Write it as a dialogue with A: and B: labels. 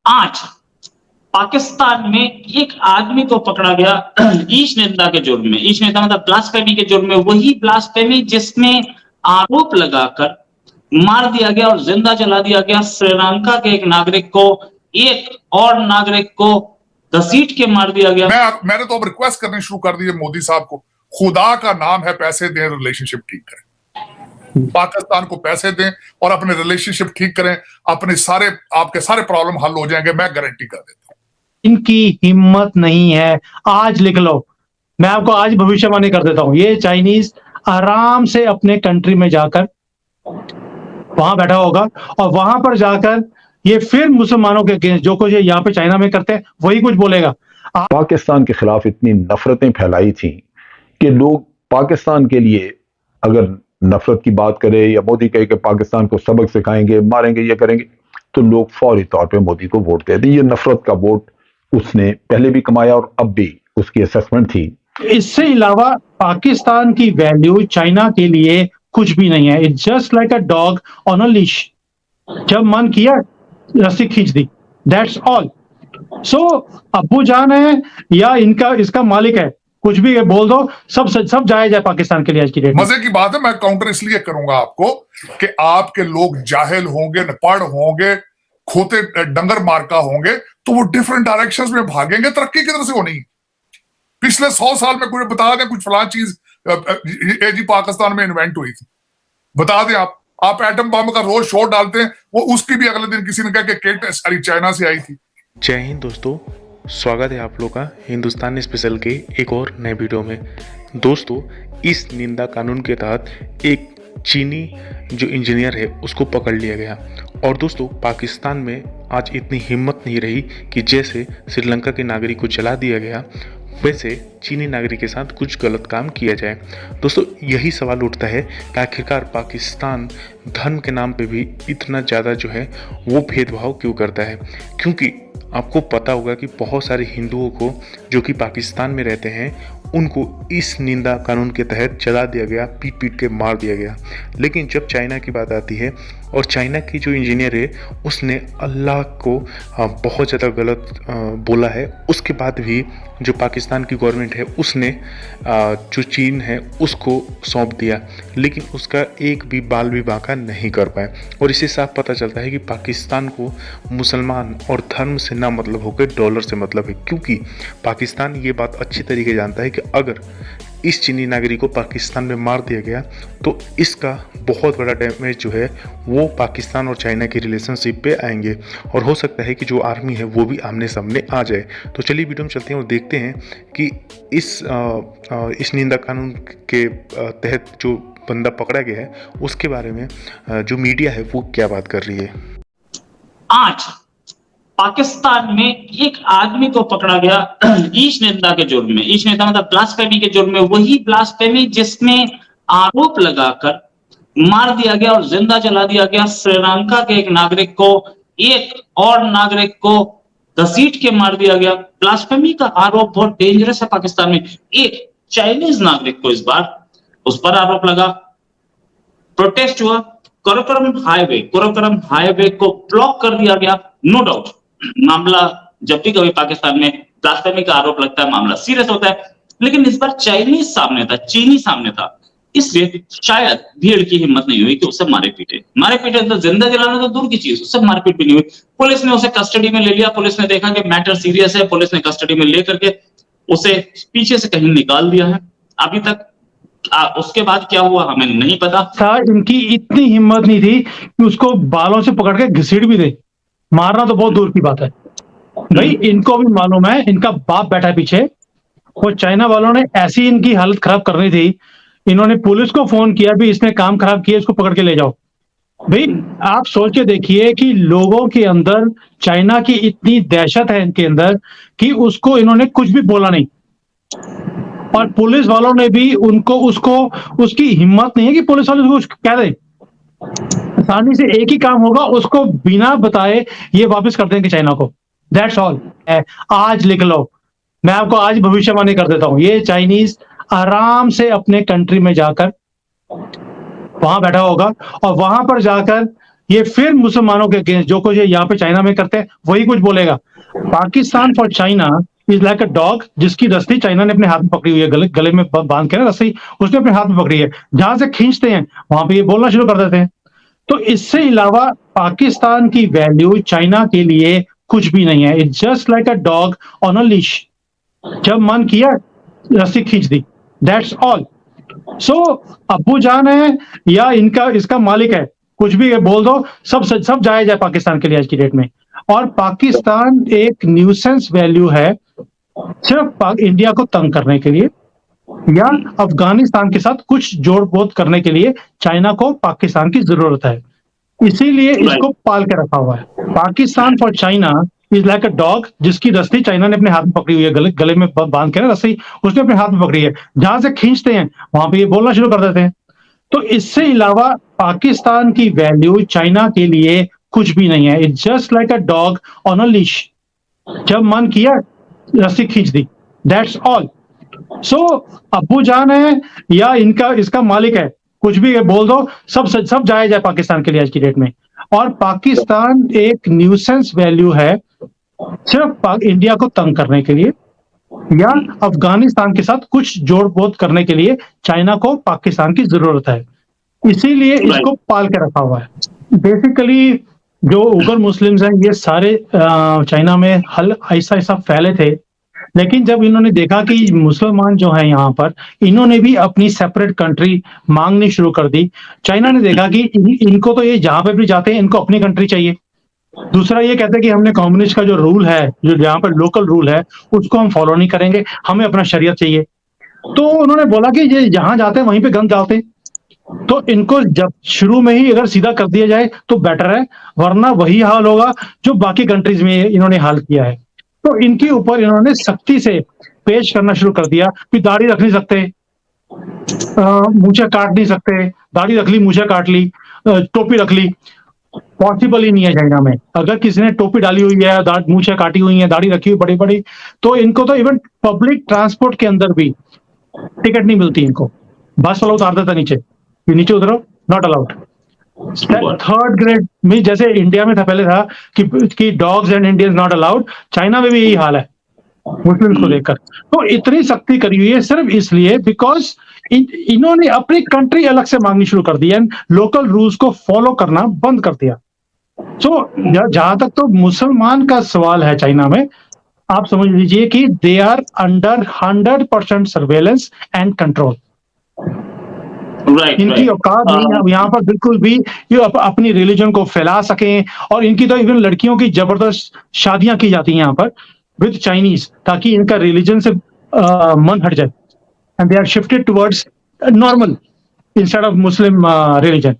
A: आज पाकिस्तान में एक आदमी को पकड़ा गया ईश निंदा के जुर्म में। ईश निंदा मतलब ब्लास्फेमी के जुर्म में, वही ब्लास्फेमी जिसमें आरोप लगाकर मार दिया गया और जिंदा जला दिया गया श्रीलंका के एक नागरिक को, एक और नागरिक को घसीट के मार दिया गया।
B: मैंने तो अब रिक्वेस्ट करनी शुरू कर दी है मोदी साहब को, खुदा का नाम है, पैसे दें, रिलेशनशिप ठीक करें, पाकिस्तान को पैसे दें और अपने रिलेशनशिप ठीक करें, अपने सारे आपके सारे प्रॉब्लम हल हो जाएंगे, मैं गारंटी कर देता हूं।
C: इनकी हिम्मत नहीं है, आज लिख लो, मैं आपको आज भविष्यवाणी कर देता हूं, ये चाइनीज आराम से अपने कंट्री में जाकर वहां बैठा होगा और वहां पर जाकर ये फिर मुसलमानों के अगेंस्ट जो कुछ यहाँ पे चाइना में करते हैं वही कुछ बोलेगा।
D: पाकिस्तान के खिलाफ इतनी नफरतें फैलाई थी कि लोग पाकिस्तान के लिए अगर नफरत की बात करे या मोदी कहे कि पाकिस्तान को सबक सिखाएंगे, मारेंगे, ये करेंगे, तो लोग फौरी तौर पे मोदी को वोट देते। ये नफरत का वोट उसने पहले भी कमाया और अब भी उसकी असेसमेंट थी।
C: इससे अलावा पाकिस्तान की वैल्यू चाइना के लिए कुछ भी नहीं है। It's just like a dog on a leash, जब मन किया रस्सी खींच दी, दैट्स ऑल। सो अब्बू जान है या इसका मालिक है, कुछ भी बोल दो, सब जायज है पाकिस्तान के लिए आज की डेट में।
B: मजे की बात है, मैं काउंटर इसलिए करूंगा आपको कि आपके लोग जाहिल होंगे, नपढ़ होंगे, खोते डंगर मार्का होंगे, तो वो डिफरेंट डायरेक्शंस में भागेंगे। तरक्की किधर से होनी? पिछले 100 साल में कोई बता दें कुछ फलां चीज जी पाकिस्तान में इन्वेंट हुई थी, बता दें आप एटम बम का रोज शोर डालते हैं, वो उसकी भी अगले दिन किसी ने कहा कि किट सारी चाइना से आई थी।
E: जय हिंद दोस्तों, स्वागत है आप लोग का हिंदुस्तानी स्पेशल के एक और नए वीडियो में। दोस्तों, इस निंदा कानून के तहत एक चीनी जो इंजीनियर है उसको पकड़ लिया गया। और दोस्तों, पाकिस्तान में आज इतनी हिम्मत नहीं रही कि जैसे श्रीलंका के नागरिक को जला दिया गया वैसे चीनी नागरिक के साथ कुछ गलत काम किया जाए। दोस्तों, यही सवाल उठता है कि आखिरकार पाकिस्तान धर्म के नाम पे भी इतना ज़्यादा जो है वो भेदभाव क्यों करता है? क्योंकि आपको पता होगा कि बहुत सारे हिंदुओं को जो कि पाकिस्तान में रहते हैं उनको इस निंदा कानून के तहत जला दिया गया, पीट पीट के मार दिया गया। लेकिन जब चाइना की बात आती है और चाइना की जो इंजीनियर है उसने अल्लाह को बहुत ज़्यादा गलत बोला है, उसके बाद भी जो पाकिस्तान की गवर्नमेंट है उसने जो चीन है उसको सौंप दिया, लेकिन उसका एक भी बाल भी बांका नहीं कर पाए। और इससे साफ पता चलता है कि पाकिस्तान को मुसलमान और धर्म से ना मतलब होकर डॉलर से मतलब है, क्योंकि पाकिस्तान ये बात अच्छी तरीके जानता है कि अगर इस चीनी नागरिक को पाकिस्तान में मार दिया गया तो इसका बहुत बड़ा डैमेज जो है वो पाकिस्तान और चाइना की रिलेशनशिप पे आएंगे और हो सकता है कि जो आर्मी है वो भी आमने सामने आ जाए। तो चलिए वीडियो में चलते हैं और देखते हैं कि इस निंदा कानून के तहत जो बंदा पकड़ा गया है उसके बारे में जो मीडिया है वो क्या बात कर रही है।
A: आज पाकिस्तान में एक आदमी को पकड़ा गया ईश निंदा के जुर्म में। ईश निंदा मतलब ब्लास्फेमी के जुर्म में, वही ब्लास्फेमी जिसमें आरोप लगाकर मार दिया गया और जिंदा जला दिया गया श्रीलंका के एक नागरिक को, एक और नागरिक को घसीट के मार दिया गया। ब्लास्फेमी का आरोप बहुत डेंजरस है पाकिस्तान में। एक चाइनीज नागरिक को इस बार उस पर आरोप लगा, प्रोटेस्ट हुआ, काराकोरम हाईवे को ब्लॉक कर दिया गया। नो डाउट, मामला जब भी कभी पाकिस्तान में ब्लास्फेमी का आरोप लगता है मामला सीरियस होता है, लेकिन इस बार चाइनीज सामने था, चीनी सामने था, इसलिए शायद भीड़ की हिम्मत नहीं हुई कि उसे मारे पीटे तो जिंदा जलाना तो दूर की चीज, उससे मारपीट भी नहीं हुई। पुलिस ने उसे कस्टडी में ले लिया, पुलिस ने देखा कि मैटर सीरियस है, पुलिस ने कस्टडी में लेकर के उसे पीछे से कहीं निकाल दिया है। अभी तक उसके बाद क्या हुआ हमें नहीं पता।
C: इनकी इतनी हिम्मत नहीं थी कि उसको बालों से पकड़ के घसीट भी दे, मारना तो बहुत दूर की बात है। भाई इनको भी मालूम है इनका बाप बैठा है पीछे, और चाइना वालों ने ऐसी इनकी हालत खराब करनी थी, इन्होंने पुलिस को फोन किया भी इसने काम खराब किया, इसको पकड़ के ले जाओ। भाई आप सोच के देखिए कि लोगों के अंदर चाइना की इतनी दहशत है इनके अंदर कि उसको इन्होंने कुछ भी बोला नहीं, और पुलिस वालों ने भी उसकी हिम्मत नहीं है कि पुलिस वाले उसको कुछ कह दें। आसानी से एक ही काम होगा, उसको बिना बताए ये वापस कर देंगे चाइना को, दैट्स ऑल। आज लिख लो, मैं आपको आज भविष्यवाणी कर देता हूं, ये चाइनीज आराम से अपने कंट्री में जाकर वहां बैठा होगा और वहां पर जाकर ये फिर मुसलमानों के अगेंस्ट जो कुछ ये यहाँ पे चाइना में करते हैं वही कुछ बोलेगा। Pakistan for China is like a dog जिसकी रस्सी चाइना ने अपने हाथ में पकड़ी हुई है, गले में बांध के ना रस्सी उसने अपने हाथ में पकड़ी है, जहां से खींचते हैं वहां पे ये बोलना शुरू कर देते हैं। तो इससे अलावा पाकिस्तान की वैल्यू चाइना के लिए कुछ भी नहीं है। It's just like a dog on a leash, जब मन किया रस्सी खींच दी, दैट्स ऑल। सो अब्बू जान है या इनका इसका मालिक है, कुछ भी बोल दो, सब जायज है पाकिस्तान के लिए आज की डेट में। और पाकिस्तान एक न्यूसेंस वैल्यू है सिर्फ इंडिया को तंग करने के लिए या अफगानिस्तान के साथ कुछ जोड़ बोध करने के लिए चाइना को पाकिस्तान की जरूरत है, इसीलिए इसको पाल के रखा हुआ है। Pakistan for China is like a dog जिसकी रस्सी चाइना ने अपने हाथ में पकड़ी हुई है, गले में बांध के ना रस्सी उसने अपने हाथ में पकड़ी है, जहां से खींचते हैं वहां पे ये बोलना शुरू कर देते हैं। तो इससे अलावा पाकिस्तान की वैल्यू चाइना के लिए कुछ भी नहीं है। It's just like a dog on a leash, जब मन किया रस्सी खींच दी, दैट्स ऑल। सो अब्बू जान है या इनका इसका मालिक है, कुछ भी बोल दो, सब जायज है पाकिस्तान के लिए आज की डेट में। और पाकिस्तान एक न्यूसेंस वैल्यू है सिर्फ इंडिया को तंग करने के लिए या अफगानिस्तान के साथ कुछ जोड़ बोध करने के लिए चाइना को पाकिस्तान की जरूरत है, इसीलिए इसको पाल के रखा हुआ है। बेसिकली जो उगर मुस्लिम्स हैं ये सारे चाइना में ऐसा ऐसा फैले थे, लेकिन जब इन्होंने देखा कि मुसलमान जो है यहाँ पर इन्होंने भी अपनी सेपरेट कंट्री मांगनी शुरू कर दी, चाइना ने देखा कि इनको तो ये जहां पे भी जाते हैं इनको अपनी कंट्री चाहिए। दूसरा ये कहते हैं कि हमने कम्युनिस्ट का जो रूल है, जो यहाँ पर लोकल रूल है उसको हम फॉलो नहीं करेंगे, हमें अपना शरीयत चाहिए। तो उन्होंने बोला कि ये जहां जाते हैं वहीं पे गंद डालते हैं, तो इनको जब शुरू में ही अगर सीधा कर दिया जाए तो बेटर है, वरना वही हाल होगा जो बाकी कंट्रीज में इन्होंने हाल किया है। तो इनके ऊपर इन्होंने सख्ती से पेश करना शुरू कर दिया कि दाढ़ी रख नहीं सकते, मूछें काट नहीं सकते, दाढ़ी रख ली मूछें काट ली, टोपी रख ली, पॉसिबल ही नहीं है चाइना में। अगर किसी ने टोपी डाली हुई है, मूछें काटी हुई है, दाढ़ी रखी हुई बड़ी बड़ी, तो इनको तो इवन पब्लिक ट्रांसपोर्ट के अंदर भी टिकट नहीं मिलती इनको, बस वाला उतार देता नीचे, नीचे उतरो, नॉट अलाउड। थर्ड ग्रेड में जैसे इंडिया में था पहले था कि dogs and Indians not allowed, China में भी यही हाल है मुस्लिम्स को लेकर। तो इतनी सख्ती करी हुई है सिर्फ इसलिए बिकॉज इन्होंने अपनी कंट्री अलग से मांगनी शुरू कर दी एंड लोकल रूल्स को फॉलो करना बंद कर दिया। सो जहां तक तो मुसलमान का सवाल है चाइना में, आप समझ लीजिए कि they are under 100% surveillance and control. इनकी औकात नहीं है यहाँ पर बिल्कुल भी ये अपनी रिलीजन को फैला सकें, और इनकी तो इवन लड़कियों की जबरदस्त शादियां की जाती हैं यहाँ पर विद चाइनीज, ताकि इनका रिलीजन से मन हट जाए and they are shifted towards normal instead of Muslim religion.